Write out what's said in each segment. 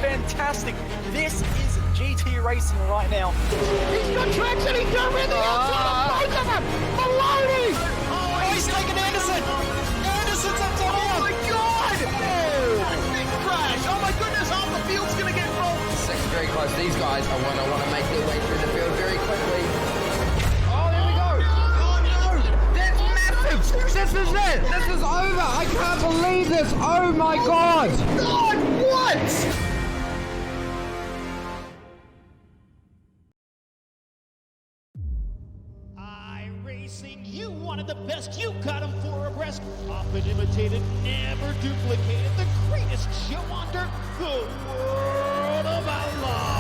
fantastic. This is GT racing right now. He's got tracks and he's got rid of the outside of both of them. Maloney! Oh, he's taken Anderson. Anderson's up top. Oh my God! Big crash. Oh my goodness, half the field's going to get rolled. Second very close. These guys are want to make their way through the field very quickly. Oh, there we go. Oh no! That's massive! This is it! This is over! I can't believe this! Oh my God! God, what? iRating, you wanted the best, you got him 4 abreast. Often imitated, never duplicated. The greatest show under the world of outlaw.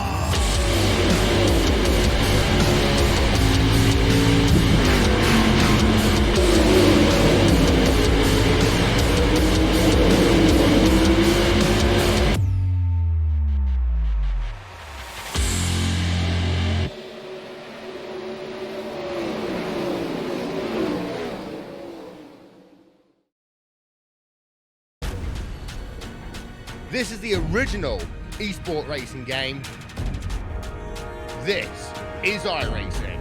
This is the original esport racing game. This is iRacing.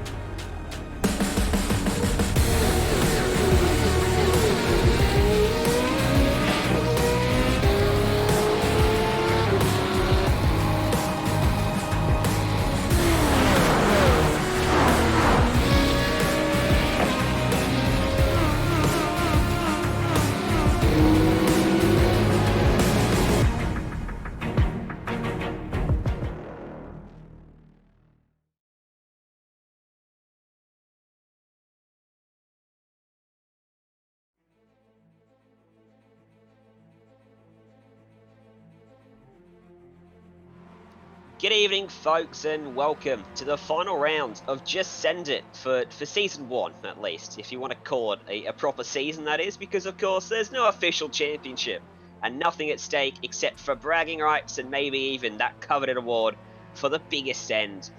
Good evening, folks, and welcome to the final round of Just Send It for Season 1, at least, if you want to call it a proper season, that is, because, of course, there's no official championship, and nothing at stake except for bragging rights and maybe even that coveted award for the biggest send.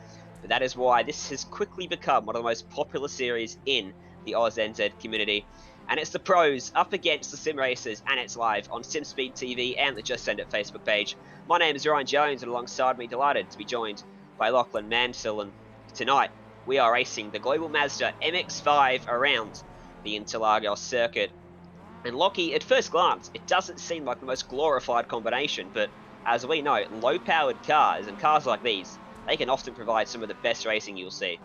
But that is why this has quickly become one of the most popular series in the AusNZ community, and it's the pros up against the sim racers, and it's live on SimSpeed TV and the Just Send It Facebook page. My name is Ryan Jones, and alongside me, delighted to be joined by Lachlan Mansell, and tonight we are racing the Global Mazda MX-5 around the Interlagos circuit. And Lockie, at first glance, it doesn't seem like the most glorified combination, but as we know, low-powered cars, and cars like these, they can often provide some of the best racing you'll see.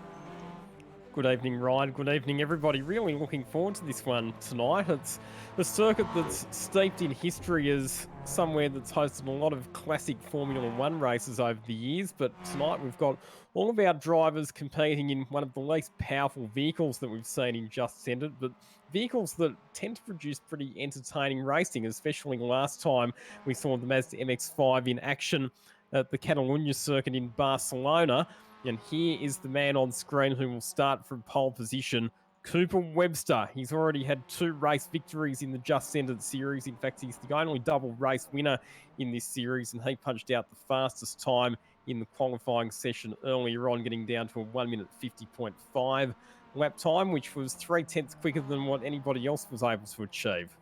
Good evening, Ryan. Good evening, everybody. Really looking forward to this one tonight. It's a circuit that's steeped in history as somewhere that's hosted a lot of classic Formula One races over the years, but tonight we've got all of our drivers competing in one of the least powerful vehicles that we've seen in Just Send It, but vehicles that tend to produce pretty entertaining racing, especially last time we saw the Mazda MX-5 in action at the Catalunya circuit in Barcelona. And here is the man on screen who will start from pole position, Cooper Webster. He's already had 2 race victories in the Just Send It series. In fact, he's the only double race winner in this series, and he punched out the fastest time in the qualifying session earlier on, getting down to a 1 minute 50.5 lap time, which was 3/10 quicker than what anybody else was able to achieve.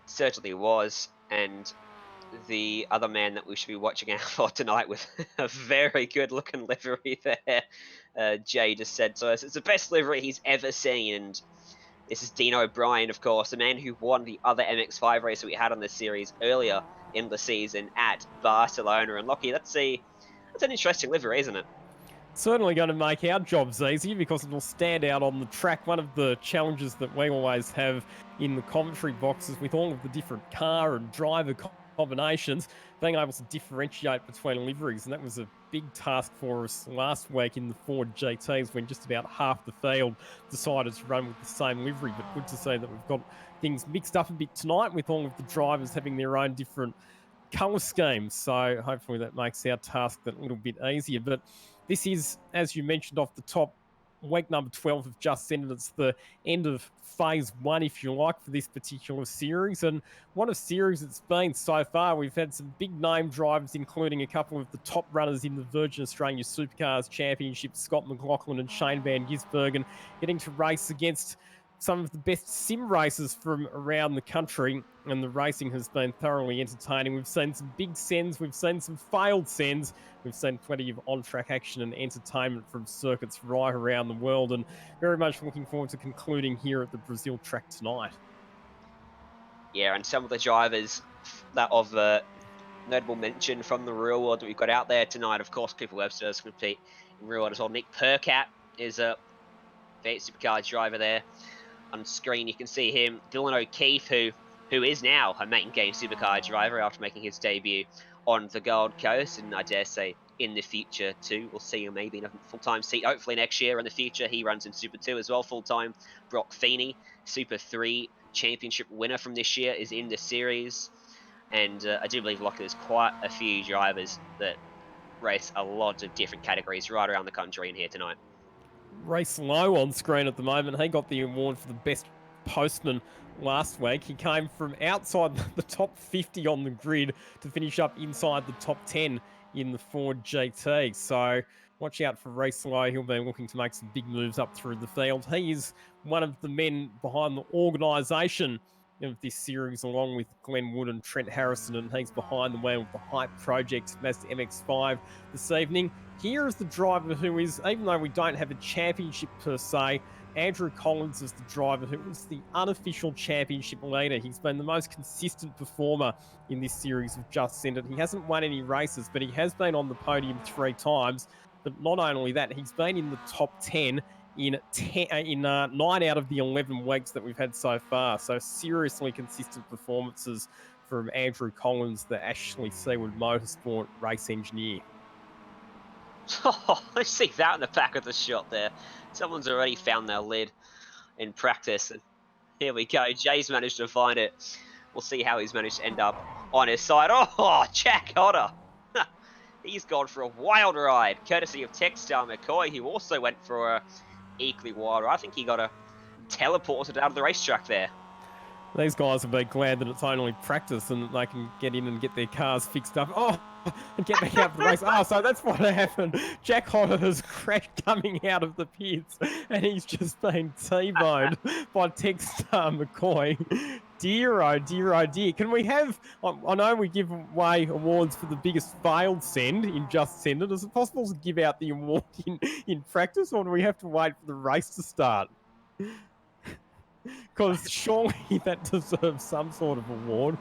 Certainly was, and the other man that we should be watching out for tonight with a very good looking livery there, Jay just said to us, it's the best livery he's ever seen, and this is Dean O'Brien, of course, the man who won the other MX-5 race that we had on this series earlier in the season at Barcelona. And Lockie, that's an interesting livery, isn't it? Certainly going to make our jobs easier because it'll stand out on the track. One of the challenges that we always have in the commentary boxes with all of the different car and driver combinations, being able to differentiate between liveries, and that was a big task for us last week in the Ford GTs when just about half the field decided to run with the same livery. But good to see that we've got things mixed up a bit tonight with all of the drivers having their own different colour schemes, so hopefully that makes our task that little bit easier. But this is, as you mentioned off the top, week number 12 of Just Send It. It's the end of phase 1, if you like, for this particular series. And what a series it's been so far. We've had some big name drivers, including a couple of the top runners in the Virgin Australia Supercars Championship, Scott McLaughlin and Shane Van Gisbergen, getting to race against some of the best sim races from around the country, and the racing has been thoroughly entertaining. We've seen some big sends, we've seen some failed sends, we've seen plenty of on-track action and entertainment from circuits right around the world, and very much looking forward to concluding here at the Brazil track tonight. Yeah, and some of the drivers that of notable mention from the real world that we've got out there tonight, of course, Cooper Webster is compete in real world as well. Nick Percat is a V8 Supercar driver there. On screen, you can see him. Dylan O'Keefe, who is now a main game supercar driver after making his debut on the Gold Coast, and I dare say in the future too. We'll see him maybe in a full-time seat, hopefully next year in the future. He runs in Super 2 as well, full-time. Brock Feeney, Super 3 championship winner from this year, is in the series. And I do believe, there's quite a few drivers that race a lot of different categories right around the country in here tonight. Race Low on screen at the moment. He got the award for the best postman last week. He came from outside the top 50 on the grid to finish up inside the top 10 in the Ford GT. So watch out for Race Low. He'll be looking to make some big moves up through the field. He is one of the men behind the organisation of this series, along with Glenn Wood and Trent Harrison, and he's behind the wheel of the Hype Project Mazda MX-5 this evening. Here is the driver who is, even though we don't have a championship per se, Andrew Collins is the driver who is the unofficial championship leader. He's been the most consistent performer in this series of Just Send It. He hasn't won any races, but he has been on the podium 3 times. But not only that, he's been in the top 10 in 9 out of the 11 weeks that we've had so far. So seriously consistent performances from Andrew Collins, the Ashley Seawood Motorsport race engineer. Oh, I see that in the back of the shot there. Someone's already found their lid in practice. And here we go. Jay's managed to find it. We'll see how he's managed to end up on his side. Oh, Jack Hodder. He's gone for a wild ride, courtesy of Techstar McCoy, who also went for a equally wild ride. I think he got a teleported out of the racetrack there. These guys will be glad that it's only practice and that they can get in and get their cars fixed up. Oh, and get back out for the race. Oh, so that's what happened. Jack Hodder has crashed coming out of the pits, and he's just been T-boned by Techstar McCoy. Dear, oh dear, oh dear. Can we have, I know we give away awards for the biggest failed send in Just Send It. Is it possible to give out the award in practice, or do we have to wait for the race to start? Because surely that deserves some sort of award.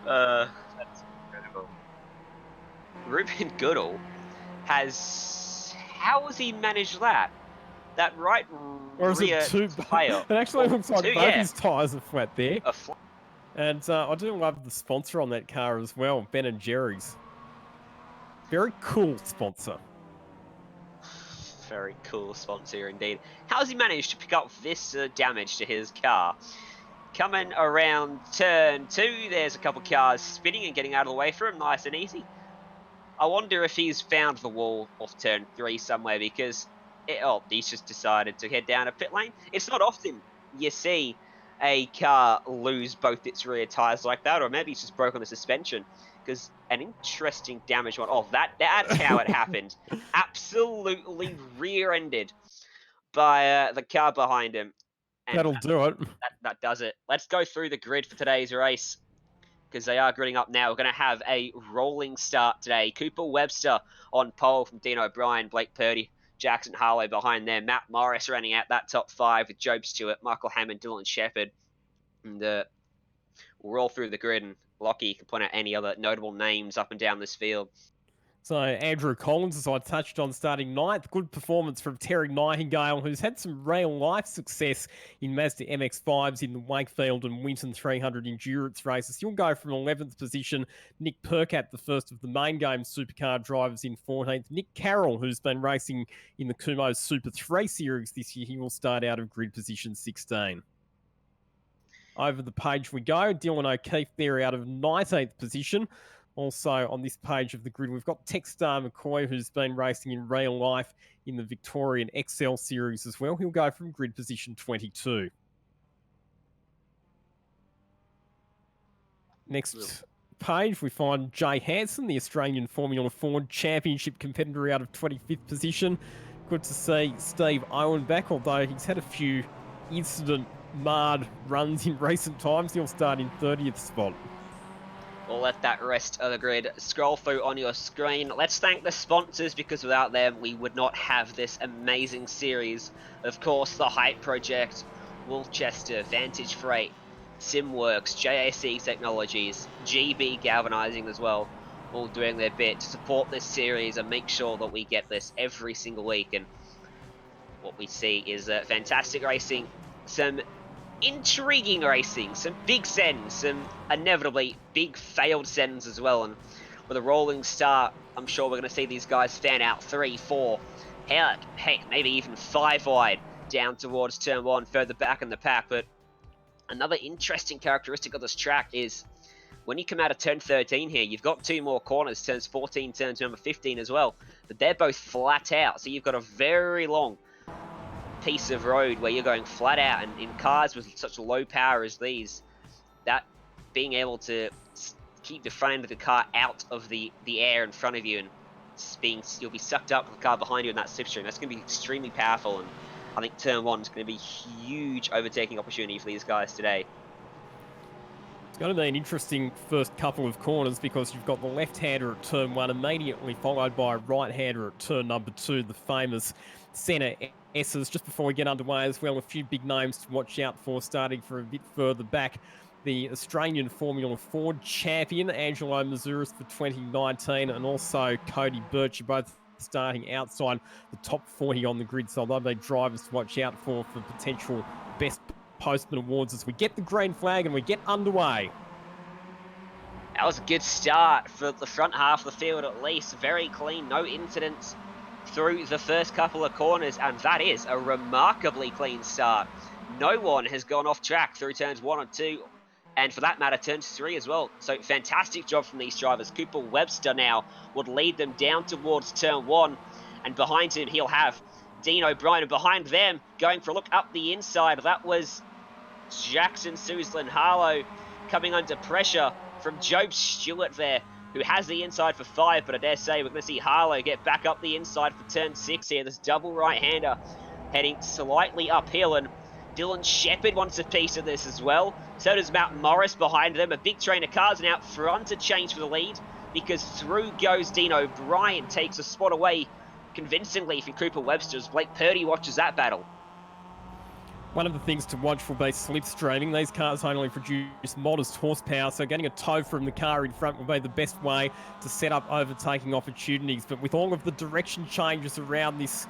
That's incredible. Ruben Goodall has... How has he managed that? That right or is rear it two tyre. It actually looks like both yeah. his tyres are flat there. Flat. And I do love the sponsor on that car as well, Ben & Jerry's. Very cool sponsor. Very cool sponsor indeed. How has he managed to pick up this damage to his car? Coming around turn 2, there's a couple cars spinning and getting out of the way for him, nice and easy. I wonder if he's found the wall off turn 3 somewhere, because he's just decided to head down a pit lane. It's not often you see a car lose both its rear tyres like that, or maybe it's just broken the suspension. Because an interesting damage one. Oh, that's how it happened. Absolutely rear-ended by the car behind him. And that'll do it. That does it. Let's go through the grid for today's race, because they are gridding up now. We're going to have a rolling start today. Cooper Webster on pole from Dean O'Brien, Blake Purdy, Jackson Harlow behind there. Matt Morris rounding out that top 5 with Job Stewart, Michael Hammond, Dylan Shepherd. And we'll roll through the grid, and Lockie can point out any other notable names up and down this field. So Andrew Collins, as I touched on, starting 9th. Good performance from Terry Nightingale, who's had some real-life success in Mazda MX-5s in the Wakefield and Winton 300 endurance races. He'll go from 11th position. Nick Percat, the first of the main game supercar drivers, in 14th. Nick Carroll, who's been racing in the Kumho Super 3 series this year, he will start out of grid position 16. Over the page we go. Dylan O'Keefe there out of 19th position. Also on this page of the grid, we've got Techstar McCoy, who's been racing in real life in the Victorian XL series as well. He'll go from grid position 22. Next page, we find Jay Hansen, the Australian Formula Ford Championship competitor, out of 25th position. Good to see Steve Owen back, although he's had a few incident-marred runs in recent times. He'll start in 30th spot. We'll let that rest of the grid scroll through on your screen. Let's thank the sponsors, because without them, we would not have this amazing series. Of course, the Hype Project, Wolchester, Vantage Freight, SimWorks, JAC Technologies, GB Galvanizing as well, all doing their bit to support this series and make sure that we get this every single week. And what we see is fantastic racing, some intriguing racing, some big sends, some inevitably big failed sends as well. And with a rolling start, I'm sure we're going to see these guys fan out 3, 4, heck, maybe even 5 wide down towards turn 1, further back in the pack. But another interesting characteristic of this track is when you come out of turn 13 here, you've got 2 more corners, turns 14, turns number 15 as well, but they're both flat out. So you've got a very long piece of road where you're going flat out, and in cars with such low power as these, that being able to keep the front end of the car out of the air in front of you, and you'll be sucked up with the car behind you in that slipstream, that's going to be extremely powerful. And I think turn 1 is going to be a huge overtaking opportunity for these guys today. It's going to be an interesting first couple of corners, because you've got the left-hander at turn 1, immediately followed by a right-hander at turn number 2, the famous centre S's. Just before we get underway as well, a few big names to watch out for, starting for a bit further back. The Australian Formula Ford champion, Angelo Mazouris for 2019, and also Cody Birch, both starting outside the top 40 on the grid. So they'll be drivers to watch out for potential best postman awards as we get the green flag and we get underway. That was a good start for the front half of the field, at least. Very clean, no incidents through the first couple of corners, and that is a remarkably clean start. No one has gone off track through turns 1 and 2, and for that matter, turns 3 as well. So fantastic job from these drivers. Cooper Webster now would lead them down towards turn 1, and behind him he'll have Dean O'Brien, and behind them, going for a look up the inside, that was Jackson Suzlin Harlow coming under pressure from Job Stewart there, who has the inside for 5, but I dare say we're going to see Harlow get back up the inside for turn 6 here. This double right-hander heading slightly uphill, and Dylan Shepherd wants a piece of this as well. So does Matt Morris behind them. A big train of cars, and out front to change for the lead, because through goes Dean O'Brien, takes a spot away convincingly from Cooper Webster as Blake Purdy watches that battle. One of the things to watch will be slipstreaming. These cars only produce modest horsepower, so getting a tow from the car in front will be the best way to set up overtaking opportunities. But with all of the direction changes around this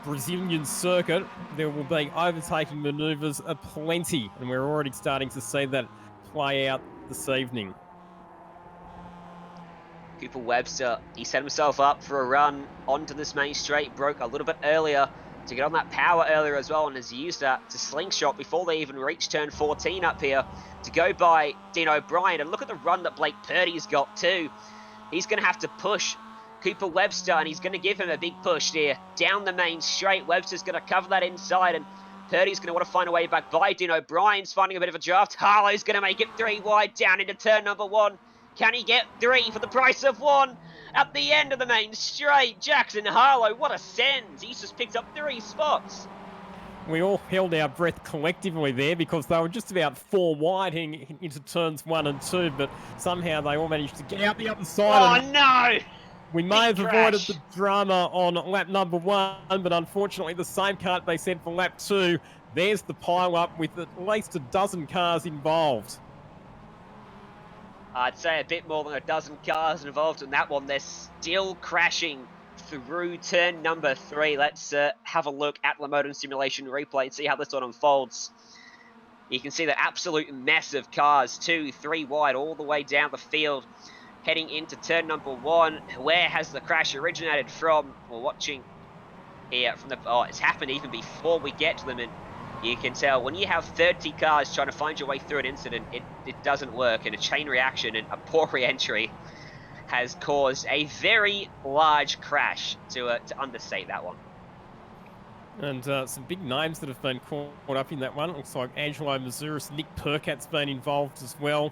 Brazilian circuit, there will be overtaking manoeuvres aplenty, and we're already starting to see that play out this evening. Cooper Webster, he set himself up for a run onto this main straight, broke a little bit earlier to get on that power earlier as well, and has used that to slingshot before they even reach turn 14 up here to go by Dean O'Brien. And look at the run that Blake Purdy's got too. He's going to have to push Cooper Webster, and he's going to give him a big push there down the main straight. Webster's going to cover that inside, and Purdy's going to want to find a way back by Dean O'Brien's finding a bit of a draft. Harlow's going to make it 3 wide down into turn number 1. Can he get 3 for the price of 1? At the end of the main straight, Jackson Harlow, what a send. He's just picked up 3 spots. We all held our breath collectively there, because they were just about 4 wide into turns 1 and 2, but somehow they all managed to get out the other side. Oh, no! We may have Big avoided crash. the drama on lap number 1, but unfortunately the same can't be said for lap 2. There's the pile-up with at least a dozen cars involved. I'd say a bit more than a dozen cars involved in that one. They're still crashing through turn number 3. Let's have a look at the Motor Simulation replay and see how this one unfolds. You can see the absolute mess of cars, 2, 3 wide, all the way down the field, heading into turn number 1. Where has the crash originated from? We're watching here from the... Oh, it's happened even before we get to them, and you can tell when you have 30 cars trying to find your way through an incident, it doesn't work, and a chain reaction and a poor re-entry has caused a very large crash, to understate that one. And some big names that have been caught up in that one. It looks like Angelo Mazouris, Nick Percat's been involved as well.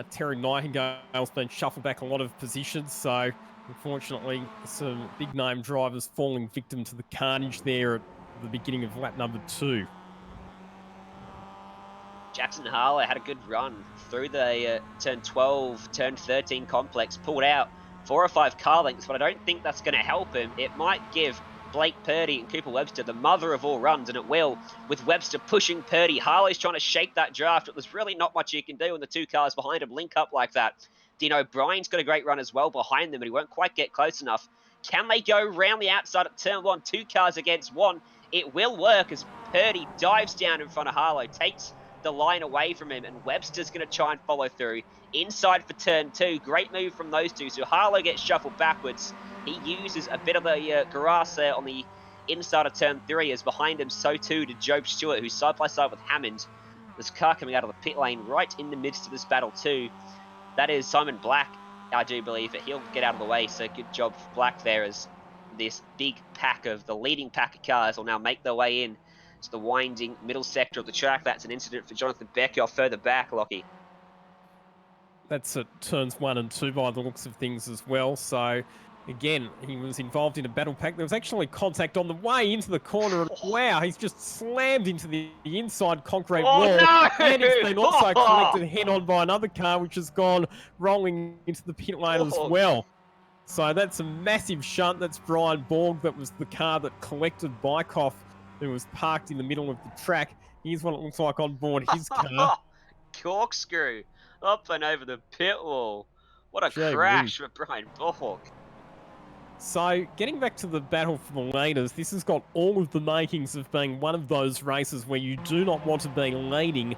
Terry Nightingale's been shuffled back a lot of positions, so unfortunately some big name drivers falling victim to the carnage there at the beginning of lap number 2. Jackson Harlow had a good run through the turn 12, turn 13 complex, pulled out 4 or 5 car lengths, but I don't think that's going to help him. It might give Blake Purdy and Cooper Webster the mother of all runs, and it will, with Webster pushing Purdy. Harlow's trying to shape that draft, but there's really not much you can do when the 2 cars behind him link up like that. Dean O'Brien's got a great run as well behind them, but he won't quite get close enough. Can they go round the outside at turn 1, 2 cars against 1? It will work as Purdy dives down in front of Harlow, takes the line away from him, and Webster's going to try and follow through. Inside for turn 2, great move from those two. So Harlow gets shuffled backwards. He uses a bit of the grass there on the inside of turn 3 as behind him, so too did Job Stewart, who's side by side with Hammond. This car coming out of the pit lane right in the midst of this battle too. That is Simon Black, I do believe, that he'll get out of the way, so good job for Black there as this big pack of the leading pack of cars will now make their way in to the winding middle sector of the track. That's an incident for Jonathan Becker further back, Lockie. That's at turns 1 and 2 by the looks of things as well. So, again, he was involved in a battle pack. There was actually contact on the way into the corner. And wow, he's just slammed into the inside concrete wall. No! And he's been also collected head-on by another car, which has gone rolling into the pit lane as well. So that's a massive shunt. That's Brian Borg. That was the car that collected Bykoff, who was parked in the middle of the track. Here's what it looks like on board his car. Corkscrew up and over the pit wall. What a crash for Brian Borg. So, getting back to the battle for the leaders, this has got all of the makings of being one of those races where you do not want to be leading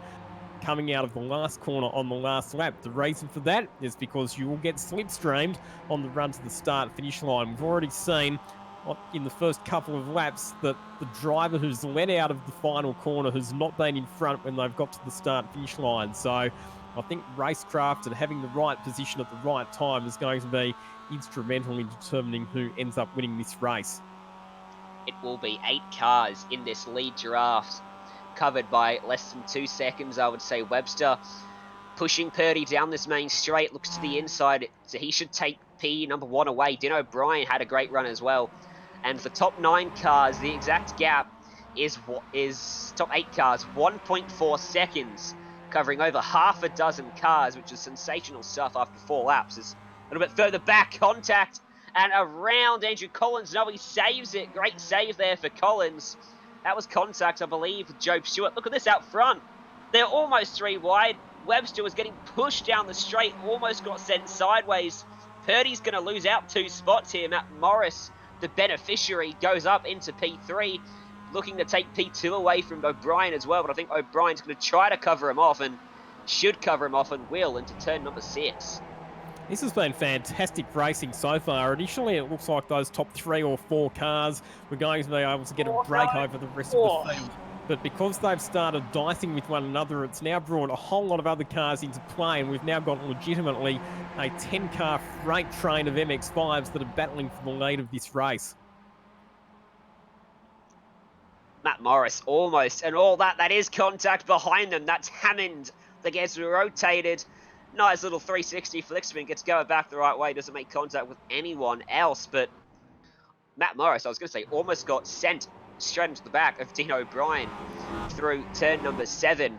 coming out of the last corner on the last lap. The reason for that is because you will get slipstreamed on the run to the start-finish line. We've already seen in the first couple of laps that the driver who's led out of the final corner has not been in front when they've got to the start-finish line. So I think racecraft and having the right position at the right time is going to be instrumental in determining who ends up winning this race. It will be 8 cars in this lead draft, covered by less than 2 seconds, I would say. Webster pushing Purdy down this main straight, looks to the inside, so he should take P number 1 away. Dean O'Brien had a great run as well. And the top 9 cars, the exact gap is top 8 cars, 1.4 seconds, covering over half a dozen cars, which is sensational stuff after 4 laps. It's a little bit further back, contact, and around Andrew Collins. No, he saves it. Great save there for Collins. That was contact, I believe, with Job Stewart. Look at this out front. They're almost 3 wide. Webster was getting pushed down the straight, almost got sent sideways. Purdy's going to lose out 2 spots here. Matt Morris, the beneficiary, goes up into P3, looking to take P2 away from O'Brien as well. But I think O'Brien's going to try to cover him off and should cover him off and will into turn number 6. This has been fantastic racing so far. Initially, it looks like those top 3 or 4 cars were going to be able to get a break over the rest of the field. But because they've started dicing with one another, it's now brought a whole lot of other cars into play, and we've now got legitimately a 10-car freight train of MX-5s that are battling for the lead of this race. Matt Morris almost, and all that is contact behind them. That's Hammond that gets rotated. Nice little 360 flick spin, gets going back the right way, doesn't make contact with anyone else, but Matt Morris, I was going to say, almost got sent straight into the back of Dean O'Brien through turn number 7,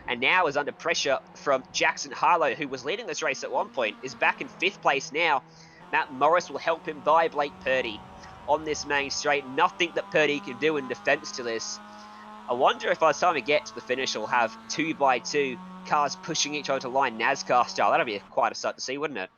and now is under pressure from Jackson Harlow, who was leading this race at one point, is back in 5th place now. Matt Morris will help him by Blake Purdy on this main straight. Nothing that Purdy can do in defence to this. I wonder if by the time we get to the finish, we'll have 2x2 cars pushing each other to line NASCAR style. That'd be quite a sight to see, wouldn't it?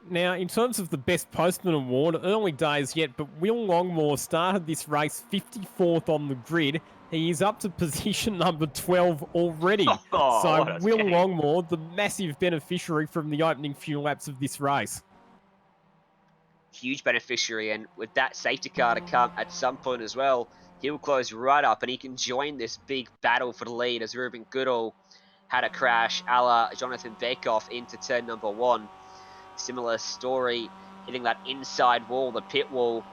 Now, in terms of the Best Postman Award, early days yet, but Will Longmore started this race 54th on the grid. He is up to position number 12 already. So Will Longmore, the massive beneficiary from the opening few laps of this race. Huge beneficiary, and with that safety car to come at some point as well, he'll close right up and he can join this big battle for the lead as Ruben Goodall had a crash a la Jonathan Bekoff into turn number 1. Similar story, hitting that inside wall, the pit wall.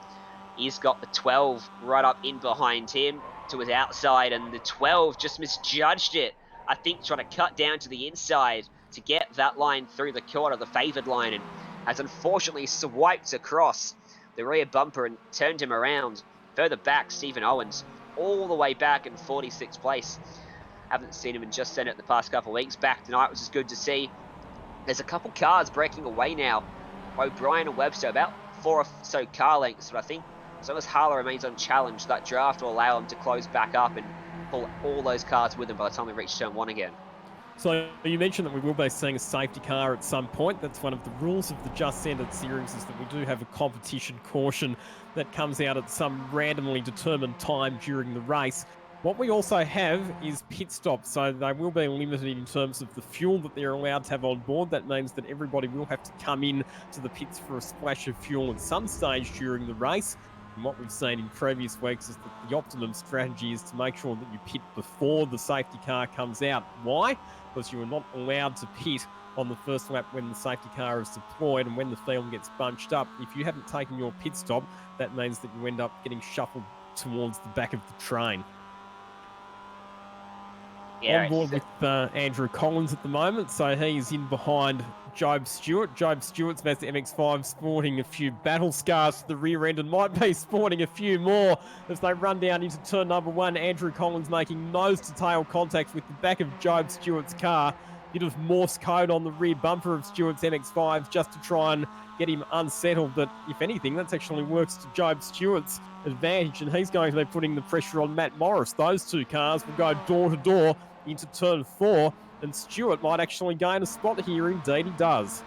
He's got the 12 right up in behind him to his outside, and the 12 just misjudged it. I think trying to cut down to the inside to get that line through the corner, the favoured line, and has unfortunately swiped across the rear bumper and turned him around. Further back, Stephen Owens, all the way back in 46th place. Haven't seen him in Just Send It the past couple of weeks. Back tonight, which is good to see. There's a couple cars breaking away now. O'Brien and Webster, about 4 or so car lengths, but I think as long as Harlow remains unchallenged, that draft will allow him to close back up and pull all those cars with him by the time we reach turn 1 again. So you mentioned that we will be seeing a safety car at some point. That's one of the rules of the Just Send It series, is that we do have a competition caution that comes out at some randomly determined time during the race. What we also have is pit stops, so they will be limited in terms of the fuel that they're allowed to have on board. That means that everybody will have to come in to the pits for a splash of fuel at some stage during the race. And what we've seen in previous weeks is that the optimum strategy is to make sure that you pit before the safety car comes out. Why? Because you are not allowed to pit on the first lap when the safety car is deployed and when the field gets bunched up. If you haven't taken your pit stop, that means that you end up getting shuffled towards the back of the train. Yeah, on board with Andrew Collins at the moment, so he's in behind Job Stewart. Job Stewart's Mazda MX-5 sporting a few battle scars to the rear end and might be sporting a few more as they run down into turn number 1. Andrew Collins making nose-to-tail contact with the back of Job Stewart's car. Bit of Morse code on the rear bumper of Stewart's MX-5 just to try and get him unsettled, but if anything, that actually works to Job Stewart's advantage, and he's going to be putting the pressure on Matt Morris. Those two cars will go door-to-door into turn 4, and Stewart might actually gain a spot here. Indeed he does.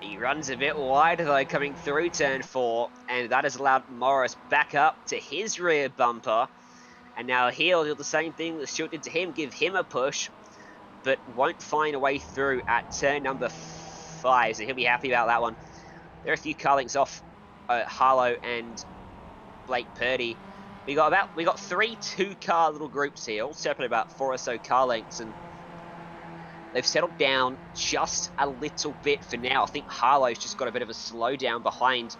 He runs a bit wide though coming through turn 4, and that has allowed Morris back up to his rear bumper, and now he'll do the same thing that Stewart did to him, give him a push, but won't find a way through at turn number 5, so he'll be happy about that one. There are a few car lengths off Harlow and Blake Purdy. We got 3 2-car little groups here, all separate about 4 or so car lengths, and they've settled down just a little bit for now. I think Harlow's just got a bit of a slowdown behind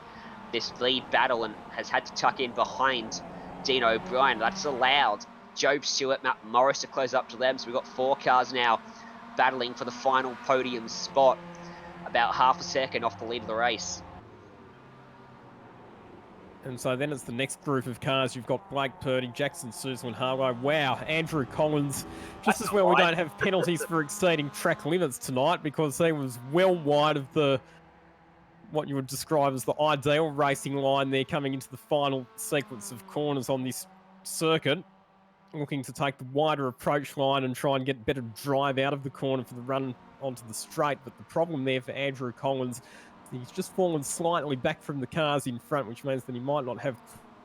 this lead battle and has had to tuck in behind Dean O'Brien. That's allowed Job Stewart, Matt Morris to close up to them. So we've got 4 cars now battling for the final podium spot, about half a second off the lead of the race. And so then it's the next group of cars. You've got Blake Purdy, Jackson Suzel and Harlow. Wow, Andrew Collins, just as well we don't have penalties for exceeding track limits tonight, because he was well wide of the what you would describe as the ideal racing line there coming into the final sequence of corners on this circuit, looking to take the wider approach line and try and get better drive out of the corner for the run onto the straight. But the problem there for Andrew Collins, he's just fallen slightly back from the cars in front, which means that he might not have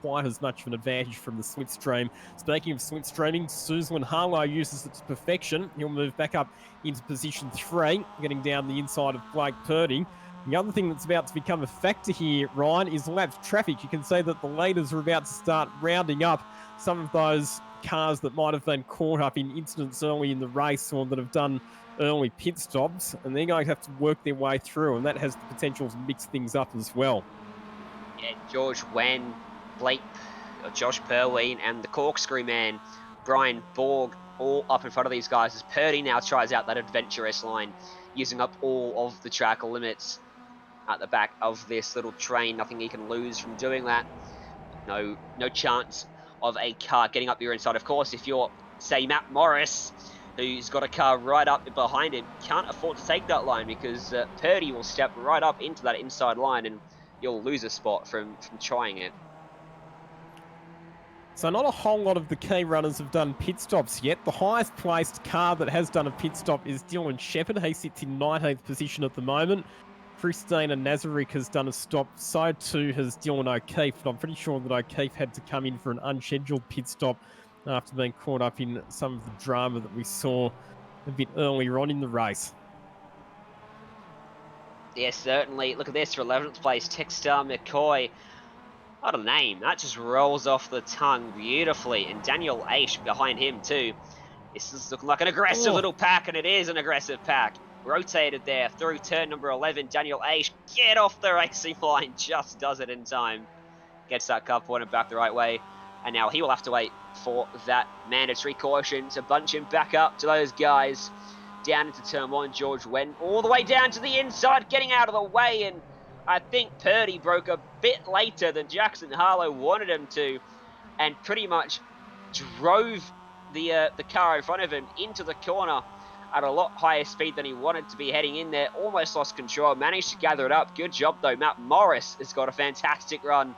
quite as much of an advantage from the slipstream. Speaking of slipstreaming, Suzel and Harlow uses it to perfection. He'll move back up into position 3, getting down the inside of Blake Purdy. The other thing that's about to become a factor here, Ryan, is lap traffic. You can see that the leaders are about to start rounding up some of those cars that might have been caught up in incidents early in the race or that have done early pit stops, and they're going to have to work their way through, and that has the potential to mix things up as well. Yeah, George Wen, Josh Perween, and the corkscrew man, Brian Borg, all up in front of these guys as Purdy now tries out that adventurous line, using up all of the track limits at the back of this little train. Nothing he can lose from doing that. No chance of a car getting up your inside. Of course, if you're, say, Matt Morris, who's got a car right up behind him, can't afford to take that line, because Purdy will step right up into that inside line and you'll lose a spot from trying it. So not a whole lot of the key runners have done pit stops yet. The highest placed car that has done a pit stop is Dylan Shepherd. He sits in 19th position at the moment. Christina Nazarick has done a stop. So too has Dylan O'Keefe. And I'm pretty sure that O'Keefe had to come in for an unscheduled pit stop after being caught up in some of the drama that we saw a bit earlier on in the race. Yes, certainly. Look at this for 11th place, Textar McCoy. What a name. That just rolls off the tongue beautifully. And Daniel Aish behind him too. This is looking like an aggressive little pack, and it is an aggressive pack. Rotated there through turn number 11. Daniel Aish, get off the racing line. Just does it in time. Gets that car pointed back the right way. And now he will have to wait for that mandatory caution to bunch him back up to those guys. Down into turn 1, George Wen, all the way down to the inside, getting out of the way, and I think Purdy broke a bit later than Jackson Harlow wanted him to, and pretty much drove the car in front of him into the corner at a lot higher speed than he wanted to be heading in there. Almost lost control, managed to gather it up. Good job though. Matt Morris has got a fantastic run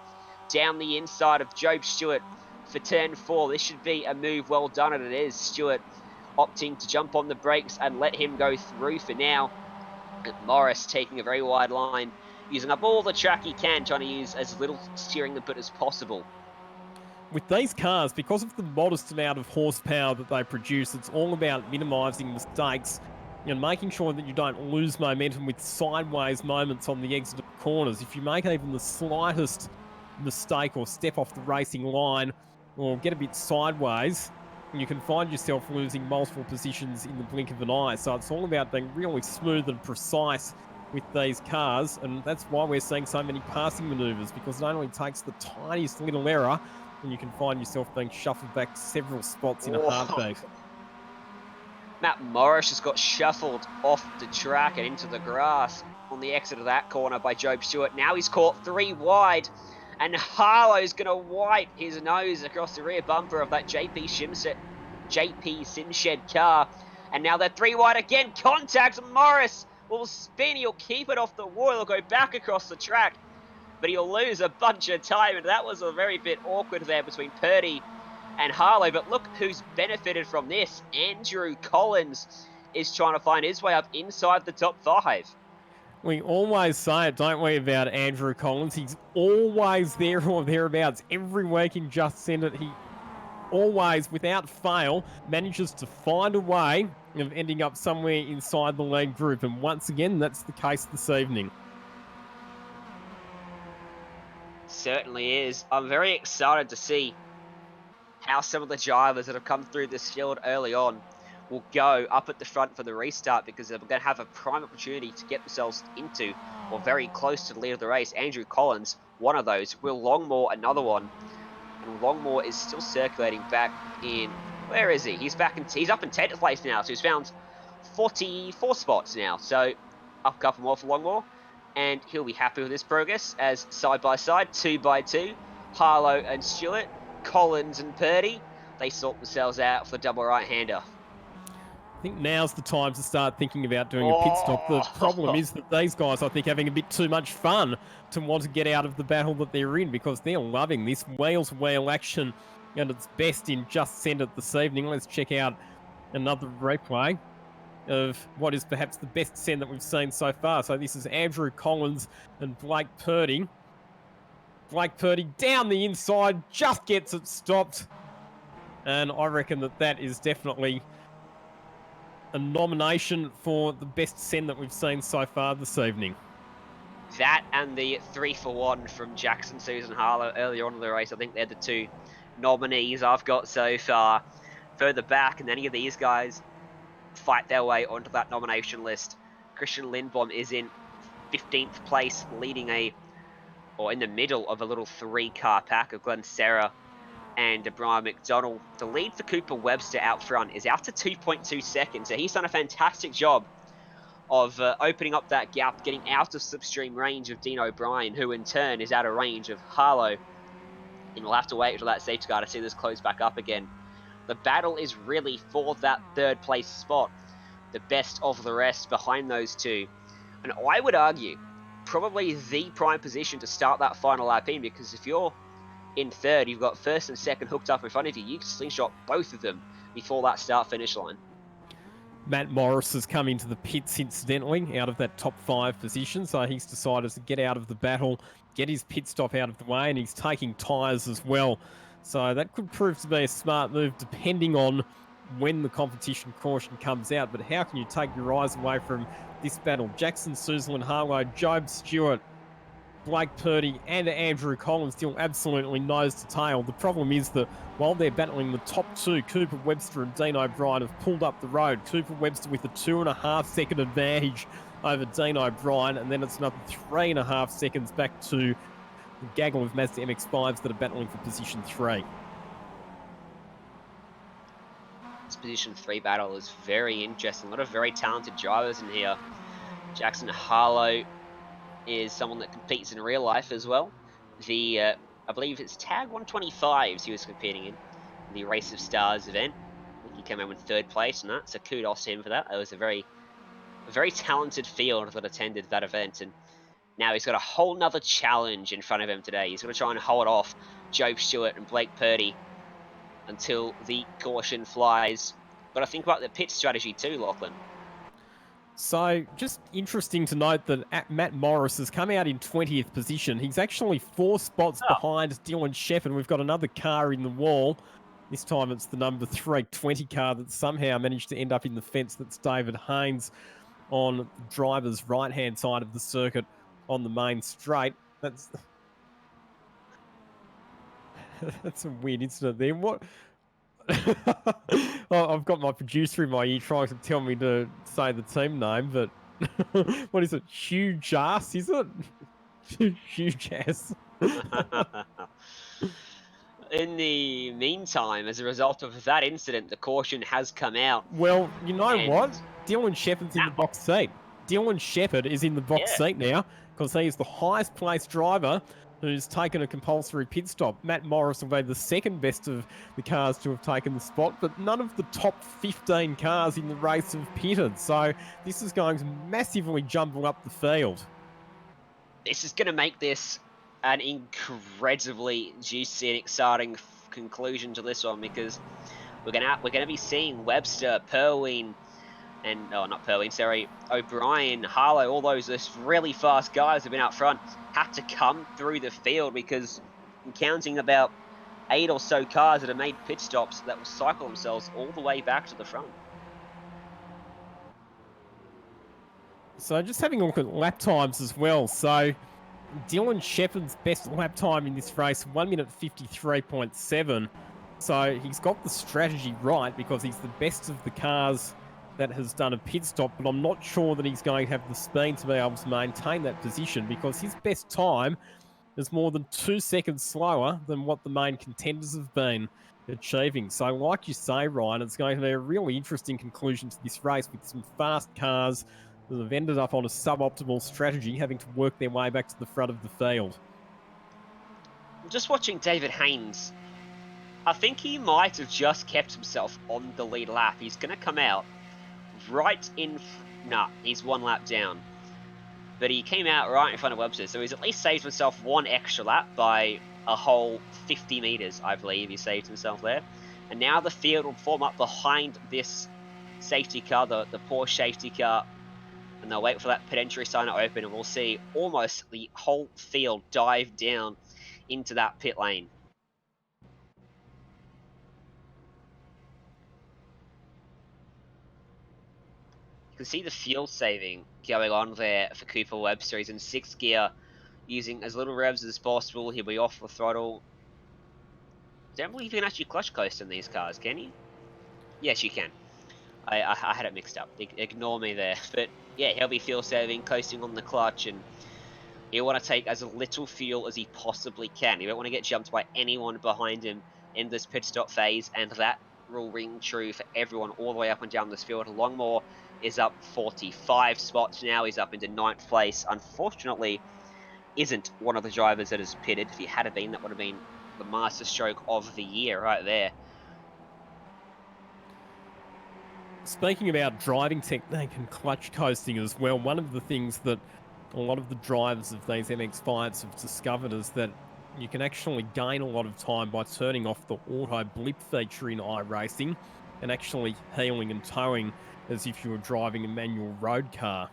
down the inside of Job Stewart for turn 4. This should be a move well done, and it is. Stewart opting to jump on the brakes and let him go through for now. Morris taking a very wide line, using up all the track he can, trying to use as little steering input as possible. With these cars, because of the modest amount of horsepower that they produce, it's all about minimising mistakes and making sure that you don't lose momentum with sideways moments on the exit of corners. If you make even the slightest mistake or step off the racing line or get a bit sideways, you can find yourself losing multiple positions in the blink of an eye. So it's all about being really smooth and precise with these cars, and that's why we're seeing so many passing manoeuvres, because it only takes the tiniest little error and you can find yourself being shuffled back several spots in a heartbeat. Matt Morris just got shuffled off the track and into the grass on the exit of that corner by Job Stewart. Now he's caught 3 wide, and Harlow's going to wipe his nose across the rear bumper of that JP Simshed car. And now they're 3 wide again. Contact. Morris will spin. He'll keep it off the wall. He'll go back across the track, but he'll lose a bunch of time, and that was a very bit awkward there between Purdy and Harlow. But look who's benefited from this. Andrew Collins is trying to find his way up inside the top 5. We always say it, don't we, about Andrew Collins. He's always there or thereabouts. Every week in Just Send It, he always, without fail, manages to find a way of ending up somewhere inside the lead group. And once again, that's the case this evening. Certainly is. I'm very excited to see how some of the drivers that have come through this field early on will go up at the front for the restart, because they're going to have a prime opportunity to get themselves into or very close to the lead of the race. Andrew Collins, one of those. Will Longmore, another one. And Longmore is still circulating back in... Where is he? He's back in... He's up in 10th place now, so he's found 44 spots now. So up a couple more for Longmore, and he'll be happy with this progress, as side by side, 2 by 2, Harlow and Stewart, Collins and Purdy, they sort themselves out for the double right-hander. I think now's the time to start thinking about doing a pit stop. The problem is that these guys, I think, having a bit too much fun to want to get out of the battle that they're in, because they're loving this wheel-to-wheel action, and it's best in Just Send It this evening. Let's check out another replay of what is perhaps the best send that we've seen so far. So this is Andrew Collins and Blake Purdy. Blake Purdy down the inside, just gets it stopped. And I reckon that that is definitely a nomination for the best send that we've seen so far this evening. That and the 3-for-1 from Jackson Susan Harlow earlier on in the race. I think they're the 2 nominees I've got so far. Further back, and any of these guys fight their way onto that nomination list. Christian Lindblom is in 15th place, leading in the middle of a little 3-car pack of Glenn Serra and Brian McDonald. The lead for Cooper Webster out front is out to 2.2 seconds. So he's done a fantastic job of opening up that gap, getting out of slipstream range of Dean O'Brien, who in turn is out of range of Harlow. And we'll have to wait until that safety car to see this close back up again. The battle is really for that 3rd place spot, the best of the rest behind those 2. And I would argue probably the prime position to start that final lap in, because if you're in 3rd, you've got 1st and 2nd hooked up in front of you. You can slingshot both of them before that start-finish line. Matt Morris has come into the pits, incidentally, out of that top 5 position, so he's decided to get out of the battle, get his pit stop out of the way, and he's taking tyres as well. So that could prove to be a smart move, depending on when the competition caution comes out. But how can you take your eyes away from this battle? Jackson Suzlin, Harlow, Job Stewart, Blake Purdy and Andrew Collins still absolutely nose to tail. The problem is that while they're battling the top 2, Cooper Webster and Dean O'Brien have pulled up the road. Cooper Webster with a 2.5 second advantage over Dean O'Brien, and then it's another 3.5 seconds back to the gaggle of Mazda MX-5s that are battling for position 3. This position 3 battle is very interesting. A lot of very talented drivers in here. Jackson Harlow is someone that competes in real life as well. I believe it's Tag 125s he was competing in the Race of Stars event. came home in 3rd place in that, so kudos to him for that. It was a very talented field that attended that event, and now he's got a whole nother challenge in front of him today. He's going to try and hold off Joe Stewart and Blake Purdy until the caution flies. But I think about the pit strategy too, Lachlan. So, just interesting to note that Matt Morris has come out in 20th position. He's actually 4 spots behind Dylan Shepherd. We've got another car in the wall. This time it's the number 320 car that somehow managed to end up in the fence. That's David Haynes on the driver's right-hand side of the circuit on the main straight. That's a weird incident there. What? I've got my producer in my ear trying to tell me to say the team name, but what is it? Huge ass, is it? Huge ass. In the meantime, as a result of that incident, the caution has come out. Well, you know what? Dylan Shepherd's in the box seat. Dylan Shepherd is in the box seat now because he is the highest placed driver who's taken a compulsory pit stop. Matt Morris will be the 2nd best of the cars to have taken the spot, but none of the top 15 cars in the race have pitted. So this is going to massively jumble up the field. This is going to make this an incredibly juicy and exciting conclusion to this one, because we're gonna be seeing Webster, Perwin, and not Perwin, sorry, O'Brien, Harlow, all those really fast guys have been out front, have to come through the field, because I'm counting about 8 or so cars that have made pit stops that will cycle themselves all the way back to the front. So just having a look at lap times as well. So Dylan Shepherd's best lap time in this race, 1 minute 53.7. So he's got the strategy right because he's the best of the cars that has done a pit stop, but I'm not sure that he's going to have the speed to be able to maintain that position, because his best time is more than 2 seconds slower than what the main contenders have been achieving. So like you say, Ryan, it's going to be a really interesting conclusion to this race with some fast cars that have ended up on a suboptimal strategy, having to work their way back to the front of the field. I'm just watching David Haynes. I think he might have just kept himself on the lead lap. He's going to come out right in... Nah, he's 1 lap down. But he came out right in front of Webster, so he's at least saved himself 1 extra lap by a whole 50 metres, I believe he saved himself there. And now the field will form up behind this safety car, the Porsche safety car, and they'll wait for that pit entry sign to open, and we'll see almost the whole field dive down into that pit lane. You can see the fuel saving going on there for Cooper Webster. He's in 6th gear, using as little revs as possible. He'll be off the throttle. I don't believe you can actually clutch coast in these cars, can you? Yes, you can. I had it mixed up. Ignore me there. But yeah, he'll be fuel saving, coasting on the clutch, and he'll want to take as little fuel as he possibly can. He won't want to get jumped by anyone behind him in this pit stop phase, and that will ring true for everyone all the way up and down this field. Longmore is up 45 spots now. He's up into 9th place. Unfortunately, isn't one of the drivers that has pitted. If he had been, that would have been the master stroke of the year right there. Speaking about driving technique and clutch coasting as well, one of the things that a lot of the drivers of these MX-5s have discovered is that you can actually gain a lot of time by turning off the auto blip feature in iRating and actually heeling and towing as if you were driving a manual road car.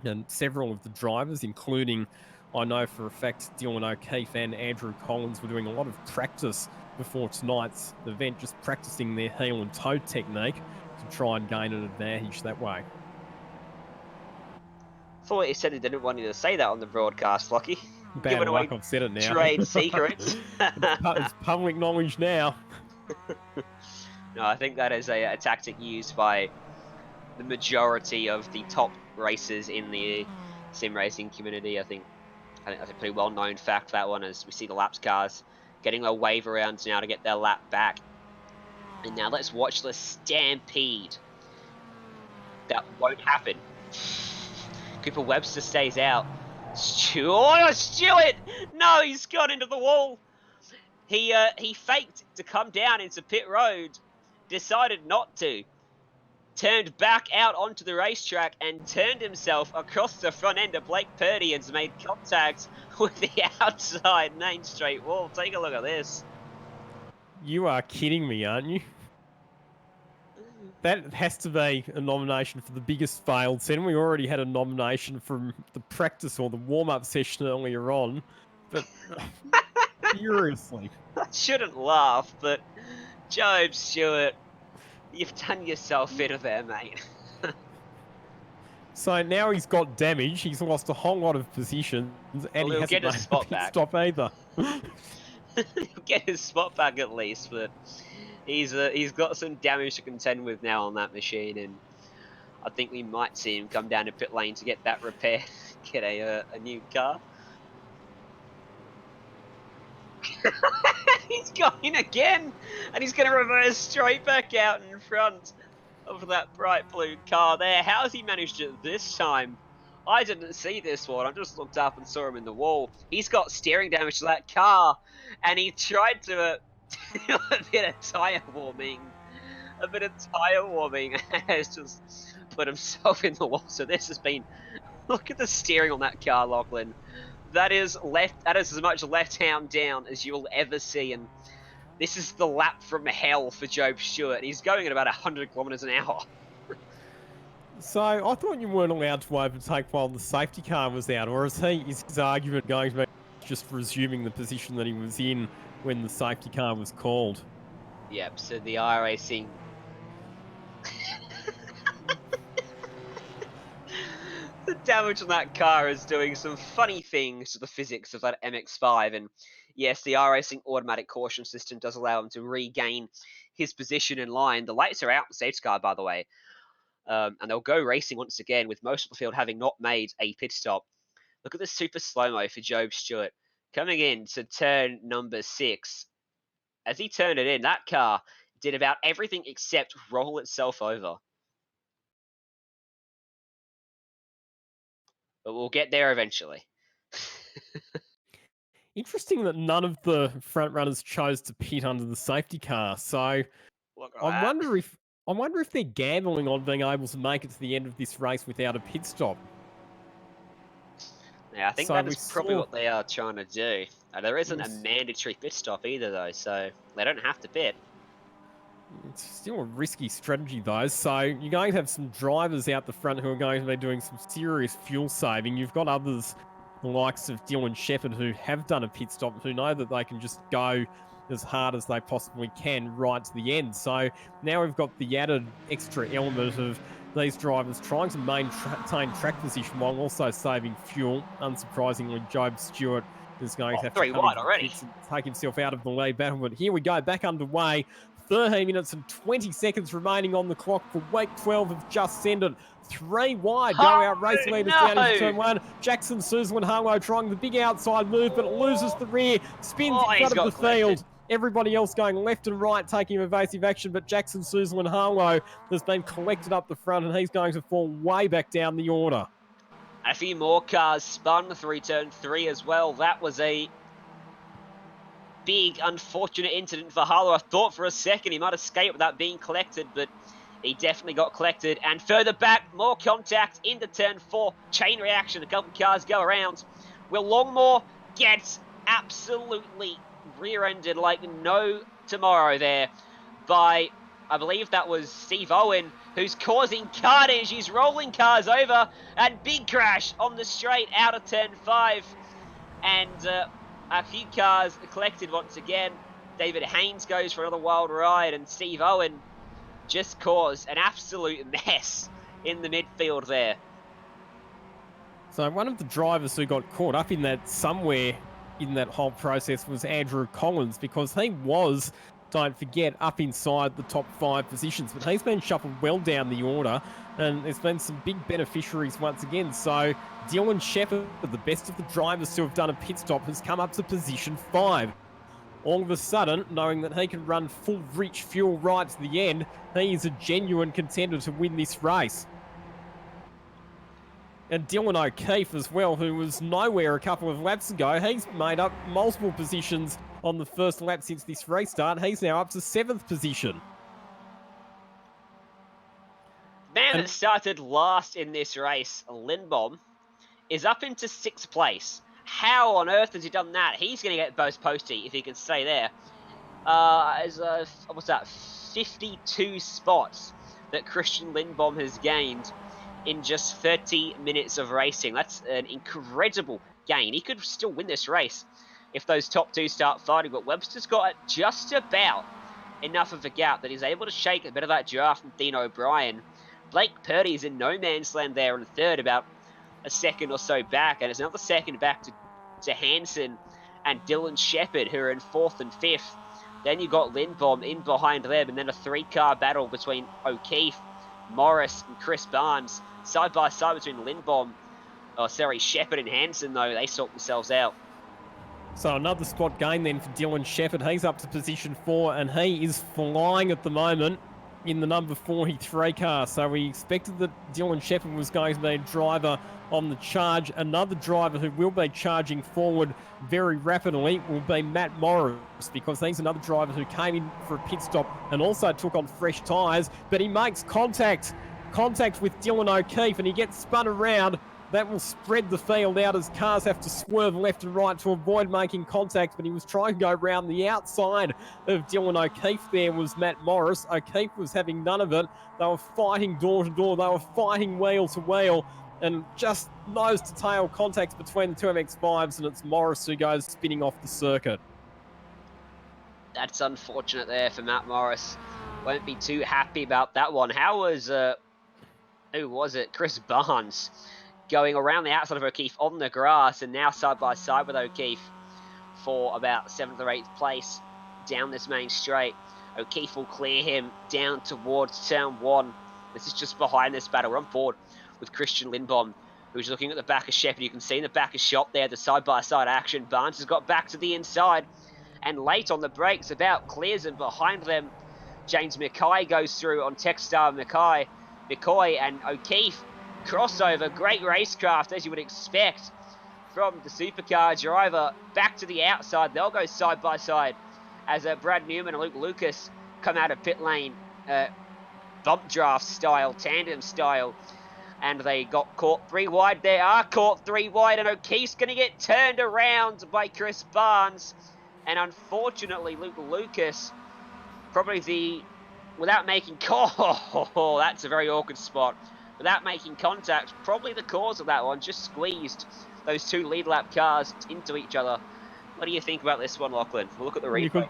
And several of the drivers, including, I know for a fact, Dylan O'Keefe and Andrew Collins, were doing a lot of practice before tonight's event, just practicing their heel and toe technique to try and gain an advantage that way. Thought he said he didn't want you to say that on the broadcast, Lockie. Bad luck, I've said it now. Trade secrets. It's public knowledge now. No, I think that is a tactic used by the majority of the top racers in the sim racing community. I think that's a pretty well-known fact, that one, as we see the laps cars getting a wave around now to get their lap back. And now let's watch the stampede. That won't happen. Cooper Webster stays out. Stewart! No, he's gone into the wall. He faked to come down into pit road. decided not to. Turned back out onto the racetrack and turned himself across the front end of Blake Purdy and made contact with the outside main straight wall. Take a look at this. You are kidding me, aren't you? That has to be a nomination for the biggest failed sin. We already had a nomination from the practice or the warm-up session earlier on, but seriously. I shouldn't laugh, but Job Stewart, you've done yourself in there, mate. So now he's got damage. He's lost a whole lot of positions, and Well, he hasn't made a pit stop either. He'll get his spot back at least, but he's got some damage to contend with now on that machine, and I think we might see him come down to pit lane to get that repaired, get a new car. He's going again, and he's going to reverse straight back out in front of that bright blue car there. How's he managed it this time? I didn't see this one. I just looked up and saw him in the wall. He's got steering damage to that car, and he tried to do a bit of tyre warming. And has just put himself in the wall. So this has been... Look at the steering on that car, Lachlan. That is as much left-hand down as you'll ever see, and this is the lap from hell for Job Stewart. He's going at about 100 kilometers an hour. So I thought you weren't allowed to overtake while the safety car was out, or is his argument going to be just resuming the position that he was in when the safety car was called? Yep, so the iRating... The damage on that car is doing some funny things to the physics of that MX-5, and yes, the iRacing automatic caution system does allow him to regain his position in line. The lights are out in safety car, by the way, and they'll go racing once again, with most of the field having not made a pit stop. Look at the super slow-mo for Job Stewart. Coming in to turn number 6. As he turned it in, that car did about everything except roll itself over. But we'll get there eventually. Interesting that none of the front runners chose to pit under the safety car. So I wonder if they're gambling on being able to make it to the end of this race without a pit stop. Yeah, I think So that we is probably saw- what they are trying to do. There isn't a Yes. mandatory pit stop either, though, so they don't have to pit. It's still a risky strategy, though. So you're going to have some drivers out the front who are going to be doing some serious fuel saving. You've got others, the likes of Dylan Shepherd, who have done a pit stop, who know that they can just go as hard as they possibly can right to the end. So now we've got the added extra element of these drivers trying to maintain track position while also saving fuel. Unsurprisingly, Job Stewart is going to have to 3 come wide into the already. pits and take himself out of the lead battle. But here we go, back underway. 13 minutes and 20 seconds remaining on the clock for week 12 of Just Send It. 3 wide, go out race leaders down into turn 1. Jackson Suzlin Harlow trying the big outside move, but loses the rear, spins in he's front of got the collected. field. Everybody else going left and right, taking evasive action, but Jackson Suzlin Harlow has been collected up the front, and he's going to fall way back down the order. A few more cars spun through turn 3 as well. That was a big, unfortunate incident for Harlow. I thought for a second he might escape without being collected, but he definitely got collected. And further back, more contact into turn 4. Chain reaction, a couple of cars go around. Will Longmore gets absolutely rear-ended like no tomorrow there by, I believe that was Steve Owen, who's causing carnage. He's rolling cars over, and big crash on the straight out of turn 5. And a few cars collected once again. David Haynes goes for another wild ride, and Steve Owen just caused an absolute mess in the midfield there. So one of the drivers who got caught up in that somewhere in that whole process was Andrew Collins, because he was, don't forget, up inside the top 5 positions, but he's been shuffled well down the order, and there's been some big beneficiaries once again. So Dylan Shepherd, the best of the drivers who have done a pit stop, has come up to position 5. All of a sudden, knowing that he can run full rich fuel right to the end, he is a genuine contender to win this race. And Dylan O'Keefe as well, who was nowhere a couple of laps ago, he's made up multiple positions on the first lap since this restart. He's now up to 7th position. guy that started last in this race, Lindbom, is up into 6th place. How on earth has he done that? He's going to get most posty if he can stay there. What's that? 52 spots that Christian Lindbom has gained in just 30 minutes of racing. That's an incredible gain. He could still win this race if those top two start fighting, but Webster's got just about enough of a gap that he's able to shake a bit of that draft from Dean O'Brien. Blake Purdy's in no man's land there in third, about a second or so back, and it's another second back to Hansen and Dylan Shepherd, who are in 4th and 5th. Then you got Lindbom in behind them, and then a 3-car battle between O'Keefe, Morris, and Chris Barnes. Side by side between Shepherd and Hansen, though, they sort themselves out. So another spot gain then for Dylan Shepherd. He's up to position 4, and he is flying at the moment in the number 43 car. So we expected that Dylan Shepherd was going to be a driver on the charge. Another driver who will be charging forward very rapidly will be Matt Morris, because he's another driver who came in for a pit stop and also took on fresh tyres, but he makes contact with Dylan O'Keefe, and he gets spun around. That will spread the field out as cars have to swerve left and right to avoid making contact, but he was trying to go around the outside of Dylan O'Keefe. There was Matt Morris. O'Keefe was having none of it. They were fighting door to door. They were fighting wheel to wheel, and just nose to tail contacts between the two MX-5s, and it's Morris who goes spinning off the circuit. That's unfortunate there for Matt Morris. Won't be too happy about that one. How was, who was it? Chris Barnes going around the outside of O'Keefe on the grass, and now side by side with O'Keefe for about 7th or 8th place down this main straight. O'Keefe will clear him down towards turn 1. This is just behind this battle. We're on board with Christian Lindbom, who's looking at the back of Shepherd. You can see in the back of shot there, the side-by-side action. Barnes has got back to the inside, and late on the brakes, about clears him behind them. James McKay goes through on Techstar McCoy, and O'Keefe crossover. Great racecraft, as you would expect from the supercar driver. Back to the outside. They'll go side by side as Brad Newman and Luke Lucas come out of pit lane, bump draft style, tandem style, and they got caught 3 wide. They are caught 3 wide, and O'Keefe's going to get turned around by Chris Barnes, and unfortunately Luke Lucas, probably without making that's a very awkward spot. Without making contact, probably the cause of that one, just squeezed those 2 lead lap cars into each other. What do you think about this one, Lachlan? We'll look at the replay.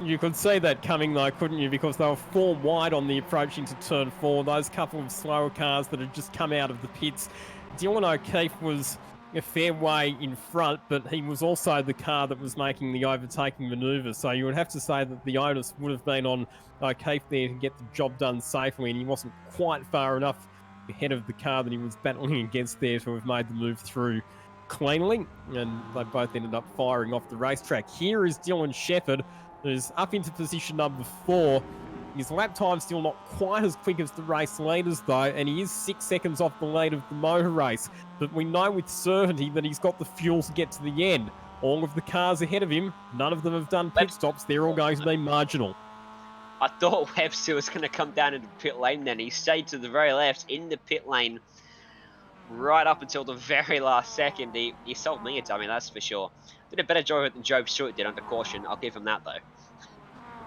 You could see that coming though, couldn't you? Because they were 4 wide on the approach into turn 4. Those couple of slower cars that had just come out of the pits. Dylan O'Keefe was a fair way in front, but he was also the car that was making the overtaking manoeuvre. So you would have to say that the onus would have been on O'Keefe there to get the job done safely, and he wasn't quite far enough ahead of the car that he was battling against there to have made the move through cleanly, and they both ended up firing off the racetrack. Here is Dylan Shepherd, who's up into position number 4. His lap time's still not quite as quick as the race leaders though, and he is 6 seconds off the lead of the motor race, but we know with certainty that he's got the fuel to get to the end. All of the cars ahead of him, none of them have done pit stops. They're all going to be marginal. I thought Webster was going to come down into the pit lane then. He stayed to the very left in the pit lane right up until the very last second. He sold me a dummy, that's for sure. Did a better job of it than Job Stewart did under caution. I'll give him that, though.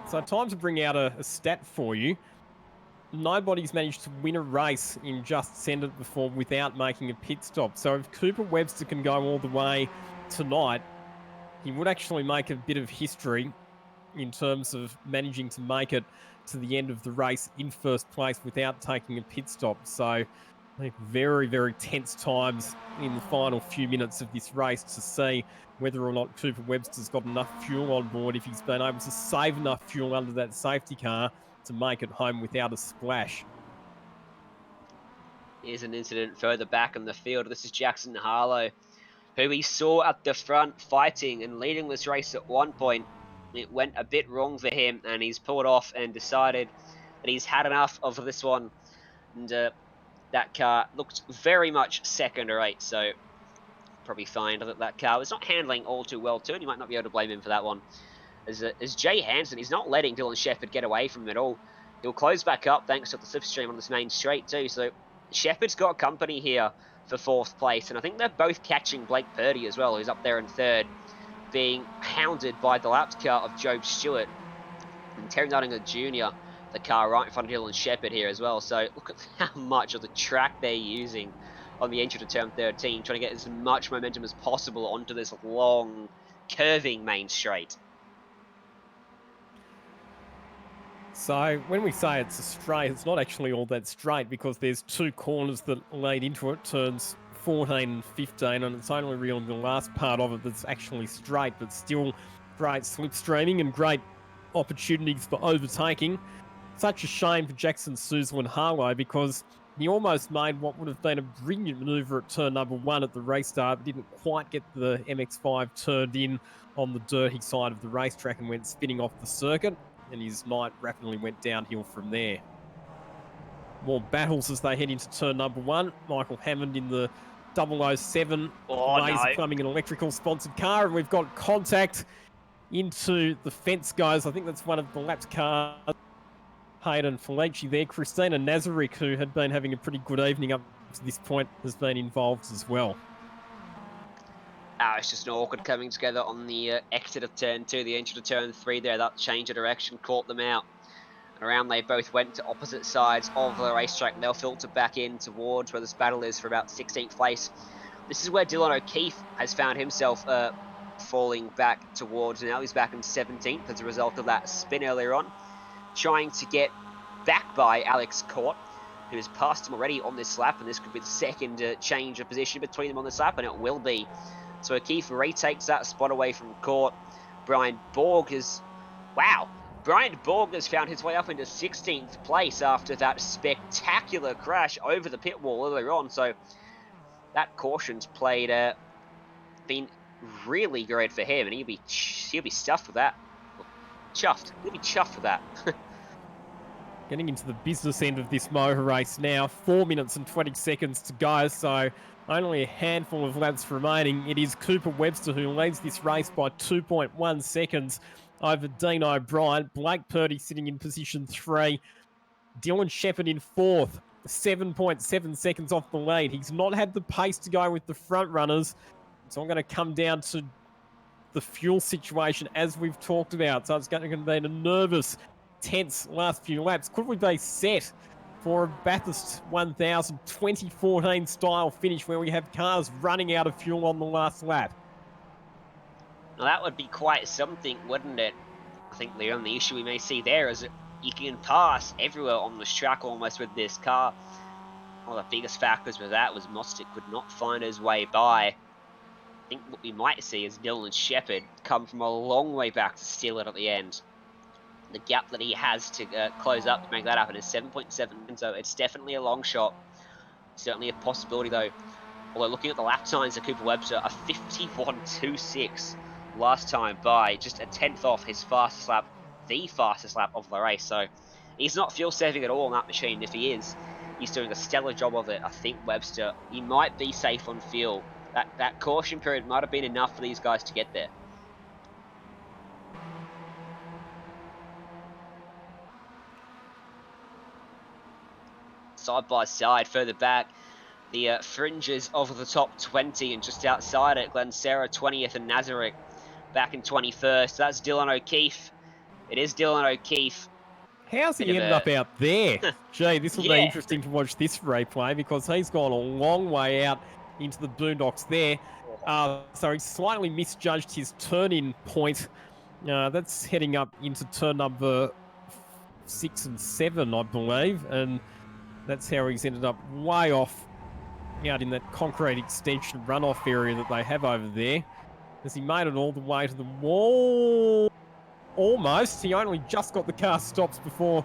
So time to bring out a stat for you. Nobody's managed to win a race in Just Send It before without making a pit stop. So if Cooper Webster can go all the way tonight, he would actually make a bit of history in terms of managing to make it to the end of the race in first place without taking a pit stop. So I think very, very tense times in the final few minutes of this race to see whether or not Cooper Webster's got enough fuel on board, if he's been able to save enough fuel under that safety car to make it home without a splash. Here's an incident further back in the field. This is Jackson Harlow, who we saw at the front fighting and leading this race at one point. It went a bit wrong for him, and he's pulled off and decided that he's had enough of this one. And that car looked very much second or 8, so probably find that car was not handling all too well too, and you might not be able to blame him for that one. As Jay Hansen, he's not letting Dylan Shepherd get away from him at all. He'll close back up thanks to the slipstream on this main straight too. So Shepard's got company here for 4th place, and I think they're both catching Blake Purdy as well, who's up there in 3rd, being hounded by the lapped car of Job Stewart and Terry Nottingham Jr., the car right in front of Dylan Shepard here as well. So look at how much of the track they're using on the entry to turn 13, trying to get as much momentum as possible onto this long, curving main straight. So when we say it's a straight, it's not actually all that straight because there's 2 corners that lead into it, turns 14 and 15, and it's only really the last part of it that's actually straight, but still great slipstreaming and great opportunities for overtaking. Such a shame for Jackson Souza and Harlow because he almost made what would have been a brilliant manoeuvre at turn number 1 at the restart, but didn't quite get the MX-5 turned in on the dirty side of the racetrack and went spinning off the circuit, and his night rapidly went downhill from there. More battles as they head into turn number 1. Michael Hammond in the 007 laser plumbing and electrical sponsored car, and we've got contact into the fence, guys. I think that's one of the lapped cars. Hayden Felici there. Christina Nazarick, who had been having a pretty good evening up to this point, has been involved as well. It's just an awkward coming together on the exit of turn 2, the entry to turn 3 there. That change of direction caught them out. And around they both went to opposite sides of the racetrack, and they'll filter back in towards where this battle is for about 16th place. This is where Dylan O'Keefe has found himself falling back towards. Now he's back in 17th as a result of that spin earlier on, trying to get back by Alex Court, who has passed him already on this lap, and this could be the second change of position between them on this lap, and it will be. So O'Keefe retakes that spot away from Court. Brian Borg has... Wow! Brian Borg has found his way up into 16th place after that spectacular crash over the pit wall earlier on. So that caution's been really great for him, and he'll be stuffed with that. Chuffed. He'll be chuffed with that. Getting into the business end of this motor race now. 4 minutes and 20 seconds to go, so only a handful of laps remaining. It is Cooper Webster who leads this race by 2.1 seconds over Dean O'Brien. Blake Purdy sitting in position 3. Dylan Shepard in 4th, 7.7 seconds off the lead. He's not had the pace to go with the front runners, so I'm going to come down to the fuel situation as we've talked about. So it's going to be a nervous, tense last few laps. Could we be set for a Bathurst 1000 2014 style finish where we have cars running out of fuel on the last lap? Now that would be quite something, wouldn't it? I think the only issue we may see there is that you can pass everywhere on this track almost with this car. One of the biggest factors with that was Mostic could not find his way by. I think what we might see is Dylan Shepard come from a long way back to steal it at the end. The gap that he has to close up to make that happen is 7.7, so it's definitely a long shot. Certainly a possibility though. Although looking at the lap times of Cooper Webster, a 51.26 last time by, just a 10th off his fastest lap, the fastest lap of the race. So he's not fuel saving at all on that machine. If he is, he's doing a stellar job of it. I think Webster, he might be safe on fuel. That caution period might have been enough for these guys to get there. Side by side, further back, the fringes of the top 20, and just outside it, Glen Sarah 20th and Nazarick back in 21st. That's Dylan O'Keefe. It is Dylan O'Keefe. How's he ended up out there? Gee, this will be interesting to watch this replay because he's gone a long way out into the boondocks there. So he slightly misjudged his turn-in point. That's heading up into turn number 6 and 7, I believe, and that's how he's ended up way off out in that concrete extension runoff area that they have over there. As he made it all the way to the wall. Almost. He only just got the car stopped before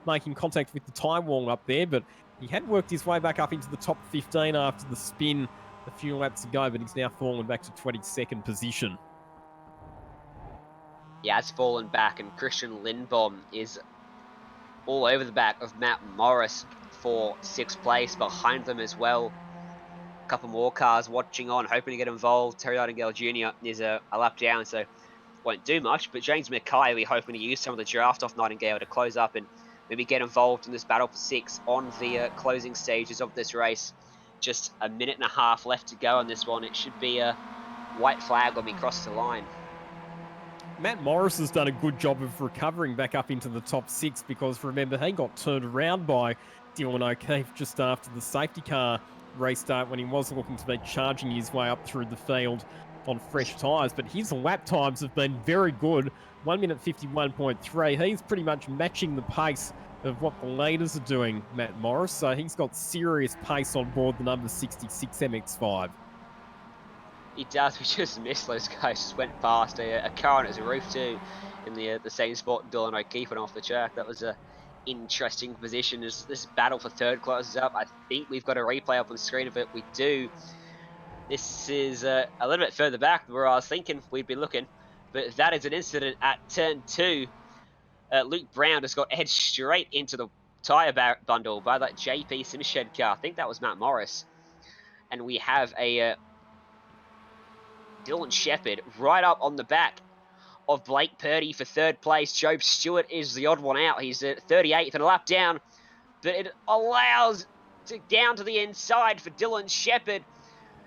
making contact with the time wall up there, but he had worked his way back up into the top 15 after the spin a few laps ago, but he's now fallen back to 22nd position. He has fallen back, and Christian Lindbaum is all over the back of Matt Morris for 6th place. Behind them as well, a couple more cars watching on, hoping to get involved. Terry Nightingale Jr. is a lap down, so won't do much, but James Mackay, we're hoping to use some of the draft off Nightingale to close up and maybe get involved in this battle for 6 on the closing stages of this race. Just a minute and a half left to go on this one. It should be a white flag when we cross the line. Matt Morris has done a good job of recovering back up into the top 6 because, remember, he got turned around by Dylan O'Keefe just after the safety car restart when he was looking to be charging his way up through the field on fresh tyres. But his lap times have been very good. 1 minute 51.3. He's pretty much matching the pace of what the leaders are doing, Matt Morris. So he's got serious pace on board the number 66 MX-5. He does. We just missed those guys. Just went past a car on his roof too, in the same spot Dylan O'Keefe went off the track. That was a interesting position as this battle for third closes up. I think we've got a replay up on the screen of it. We do. This is a little bit further back than where I was thinking we'd be looking, but that is an incident at turn 2. Luke Brown just got edged straight into the tyre bundle by that JP Simshed car. I think that was Matt Morris. And we have a Dylan Shepherd right up on the back of Blake Purdy for third place. Job Stewart is the odd one out. He's at 38th and a lap down, but it allows down to the inside for Dylan Shepherd,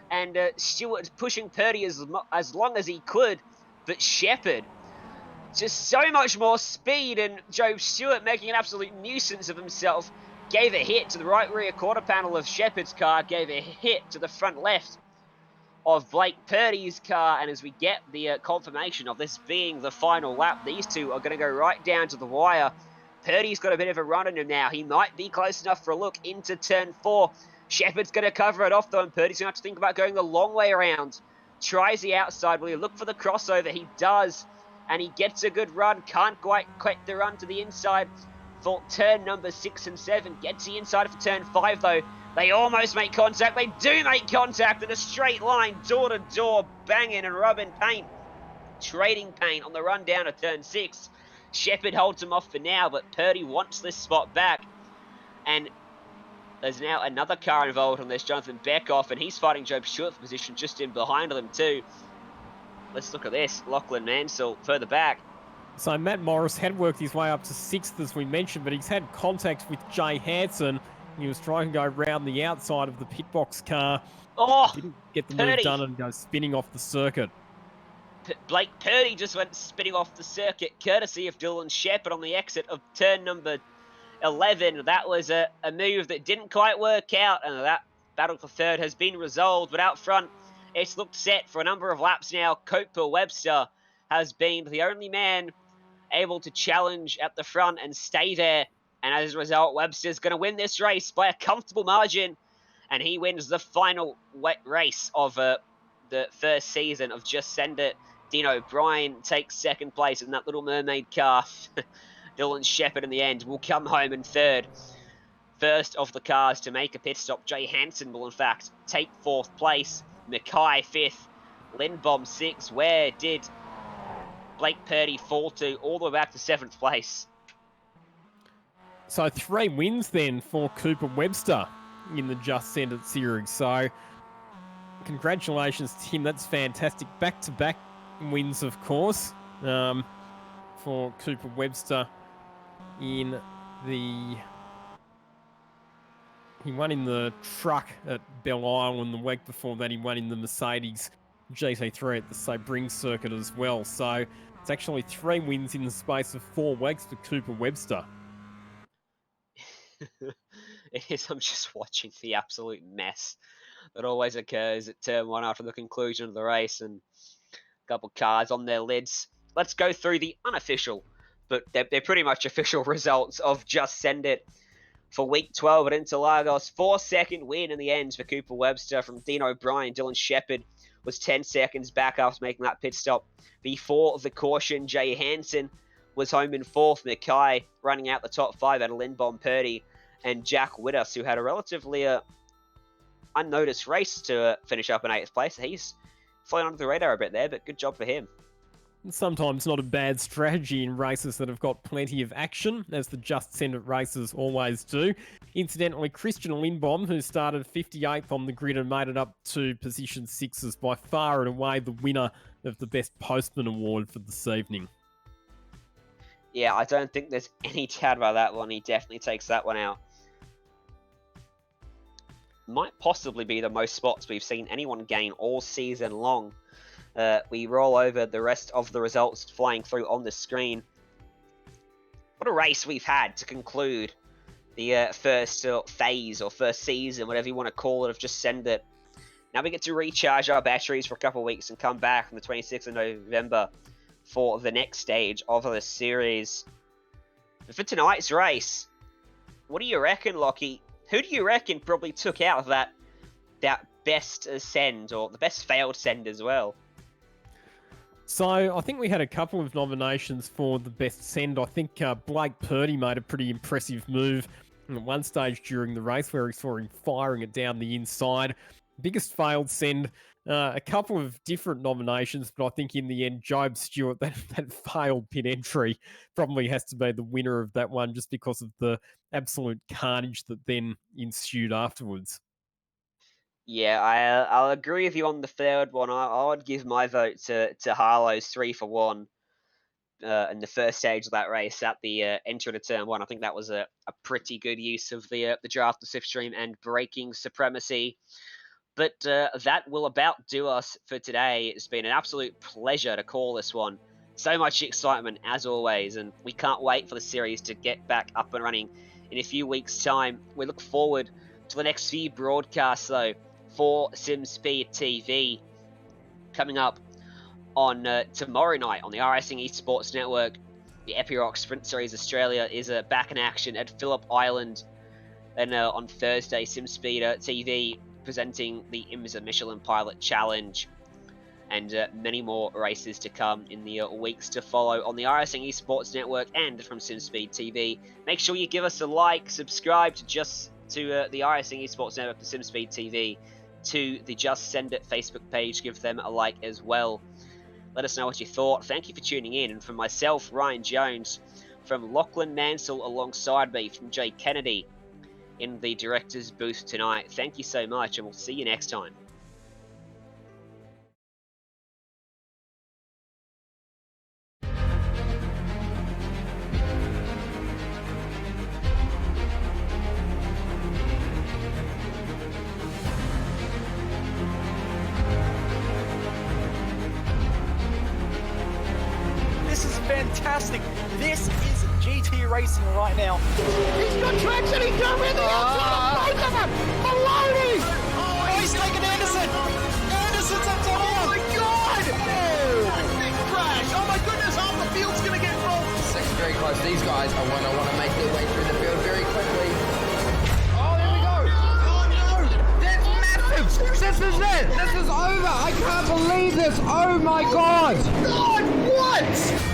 and Stewart pushing Purdy as long as he could, but Shepherd just so much more speed, and Job Stewart making an absolute nuisance of himself. Gave a hit to the right rear quarter panel of Shepherd's car, gave a hit to the front left of Blake Purdy's car, and as we get the confirmation of this being the final lap, these two are going to go right down to the wire. Purdy's got a bit of a run on him now. He might be close enough for a look into turn 4. Shepherd's going to cover it off though, and Purdy's going to have to think about going the long way around. Tries the outside. Will he look for the crossover? He does, and he gets a good run. Can't quite the run to the inside for turn number 6 and 7. Gets the inside for turn 5 though. They almost make contact. They do make contact in a straight line, door to door, banging and rubbing paint. Trading paint on the run down to turn 6. Shepherd holds him off for now, but Purdy wants this spot back. And there's now another car involved on this, Jonathan Beckoff, and he's fighting Job Stewart for position just in behind them too. Let's look at this. Lachlan Mansell further back. So Matt Morris had worked his way up to 6th, as we mentioned, but he's had contact with Jay Hansen. He was trying to go round the outside of the pit box car. Oh, didn't get the move done and go spinning off the circuit. Blake Purdy just went spinning off the circuit, courtesy of Dylan Shepherd on the exit of turn number 11. That was a move that didn't quite work out, and that battle for third has been resolved. But out front, it's looked set for a number of laps now. Cooper Webster has been the only man able to challenge at the front and stay there. And as a result, Webster's going to win this race by a comfortable margin. And he wins the final wet race of the first season of Just Send It. Dean O'Brien takes second place in that Little Mermaid car. Dylan Shepherd in the end will come home in third. First of the cars to make a pit stop, Jay Hansen will in fact take fourth place. Mackay fifth. Lindbom sixth. Where did Blake Purdy fall to? All the way back to 7th place. So 3 wins then for Cooper Webster in the Just Send It series. So congratulations to him. That's fantastic. Back-to-back wins, of course, for Cooper Webster in the... He won in the truck at Belle Isle, and the week before that he won in the Mercedes GT3 at the Sebring circuit as well. So it's actually 3 wins in the space of 4 weeks for Cooper Webster. It is. I'm just watching the absolute mess that always occurs at turn 1 after the conclusion of the race, and a couple cars on their lids. Let's go through the unofficial, but they're pretty much official results of Just Send It for week 12 at Interlagos. 4-second win in the end for Cooper Webster from Dean O'Brien. Dylan Shepherd was 10 seconds back after making that pit stop before the caution. Jay Hansen was home in 4th. Mackay running out the top 5 out of Lindbom Purdy and Jack Whittus, who had a relatively unnoticed race to finish up in 8th place. He's flown under the radar a bit there, but good job for him. Sometimes not a bad strategy in races that have got plenty of action, as the Just Send It races always do. Incidentally, Christian Lindbom, who started 58th on the grid and made it up to position 6, is by far and away the winner of the Best Postman Award for this evening. Yeah, I don't think there's any doubt about that one. He definitely takes that one out. Might possibly be the most spots we've seen anyone gain all season long. We roll over the rest of the results flying through on the screen. What a race we've had to conclude the first phase or first season, whatever you want to call it, of Just Send It. Now we get to recharge our batteries for a couple of weeks and come back on the 26th of November for the next stage of the series. But for tonight's race, what do you reckon, Lockie? Who do you reckon probably took out that best send, or the best failed send as well? So I think we had a couple of nominations for the best send. I think Blake Purdy made a pretty impressive move at one stage during the race where we saw him firing it down the inside. Biggest failed send, a couple of different nominations, but I think in the end, Job Stewart, that failed pit entry, probably has to be the winner of that one just because of the absolute carnage that then ensued afterwards. Yeah, I'll agree with you on the third one. I would give my vote to Harlow's 3 for 1 in the first stage of that race at the entry to turn 1. I think that was a pretty good use of the draft of slipstream and braking supremacy. But that will about do us for today. It's been an absolute pleasure to call this one. So much excitement as always, and we can't wait for the series to get back up and running in a few weeks' time. We look forward to the next few broadcasts though for SimSpeed TV coming up on tomorrow night on the iRating Esports Network. The Epiroc Sprint Series Australia is back in action at Phillip Island, and on Thursday SimSpeed TV presenting the IMSA Michelin Pilot Challenge, and many more races to come in the weeks to follow on the iRating Esports Network and from SimSpeed TV. Make sure you give us a like, subscribe to the iRating Esports Network, to SimSpeed TV, to the Just Send It Facebook page. Give them a like as well. Let us know what you thought. Thank you for tuning in. And from myself, Ryan Jones, from Lachlan Mansell alongside me, from Jay Kennedy in the director's booth tonight, thank you so much, and we'll see you next time. This is fantastic. This is GT racing right now. He's got traction, he's got with the outside, both of them! Maloney! Oh, he's taken Anderson. Anderson's up top. Oh my god! Oh! Big crash! Oh my goodness, half the field's gonna get rolled! Six very close. These guys are want to make their way through the field very quickly. Oh, there we go. Oh no! That's massive! This is it! This is over! I can't believe this! Oh my god! God, what?